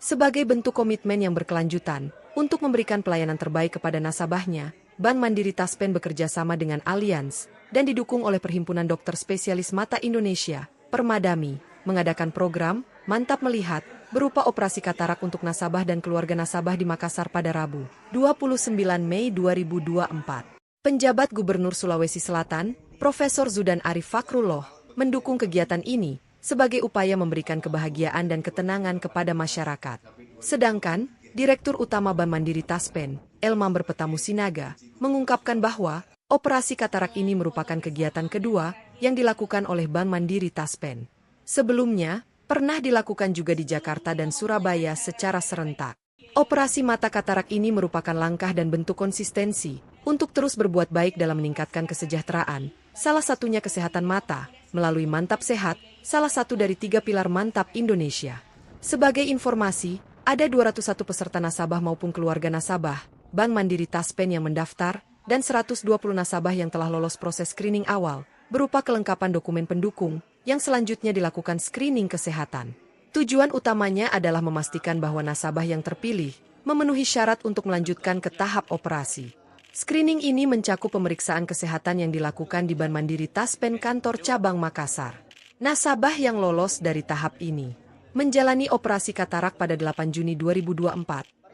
Sebagai bentuk komitmen yang berkelanjutan, untuk memberikan pelayanan terbaik kepada nasabahnya, Bank Mandiri Taspen bekerja sama dengan Allianz dan didukung oleh Perhimpunan Dokter Spesialis Mata Indonesia, Permadami, mengadakan program Mantap Melihat berupa operasi katarak untuk nasabah dan keluarga nasabah di Makassar pada Rabu, 29 Mei 2024. Penjabat Gubernur Sulawesi Selatan, Profesor Zudan Arif Fakrullah, mendukung kegiatan ini sebagai upaya memberikan kebahagiaan dan ketenangan kepada masyarakat. Sedangkan, Direktur Utama Bank Mandiri Taspen, Elmamber Petamu Sinaga, mengungkapkan bahwa operasi katarak ini merupakan kegiatan kedua yang dilakukan oleh Bank Mandiri Taspen. Sebelumnya, pernah dilakukan juga di Jakarta dan Surabaya secara serentak. Operasi mata katarak ini merupakan langkah dan bentuk konsistensi untuk terus berbuat baik dalam meningkatkan kesejahteraan, salah satunya kesehatan mata, melalui Mantap Sehat, salah satu dari 3 pilar Mantap Indonesia. Sebagai informasi, ada 201 peserta nasabah maupun keluarga nasabah Bank Mandiri Taspen yang mendaftar dan 120 nasabah yang telah lolos proses screening awal berupa kelengkapan dokumen pendukung yang selanjutnya dilakukan screening kesehatan. Tujuan utamanya adalah memastikan bahwa nasabah yang terpilih memenuhi syarat untuk melanjutkan ke tahap operasi. Screening ini mencakup pemeriksaan kesehatan yang dilakukan di Bank Mandiri Taspen kantor cabang Makassar. Nasabah yang lolos dari tahap ini menjalani operasi katarak pada 8 Juni 2024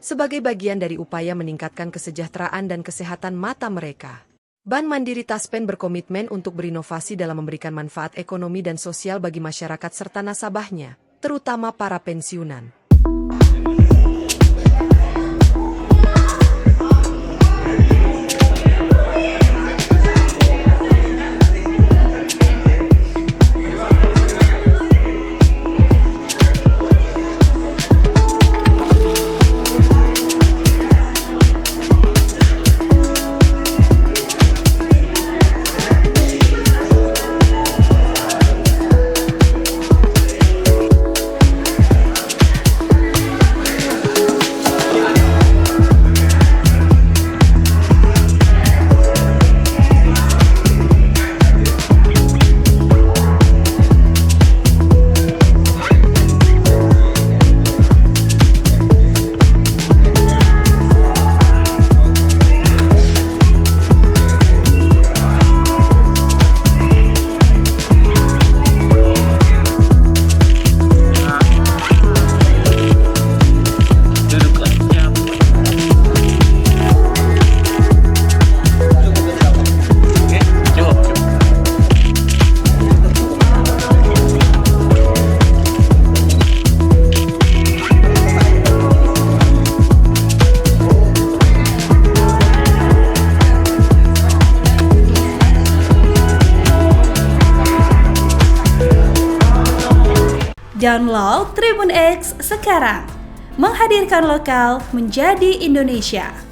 sebagai bagian dari upaya meningkatkan kesejahteraan dan kesehatan mata mereka. Bank Mandiri Taspen berkomitmen untuk berinovasi dalam memberikan manfaat ekonomi dan sosial bagi masyarakat serta nasabahnya, terutama para pensiunan. Download Tribun X sekarang, menghadirkan lokal menjadi Indonesia.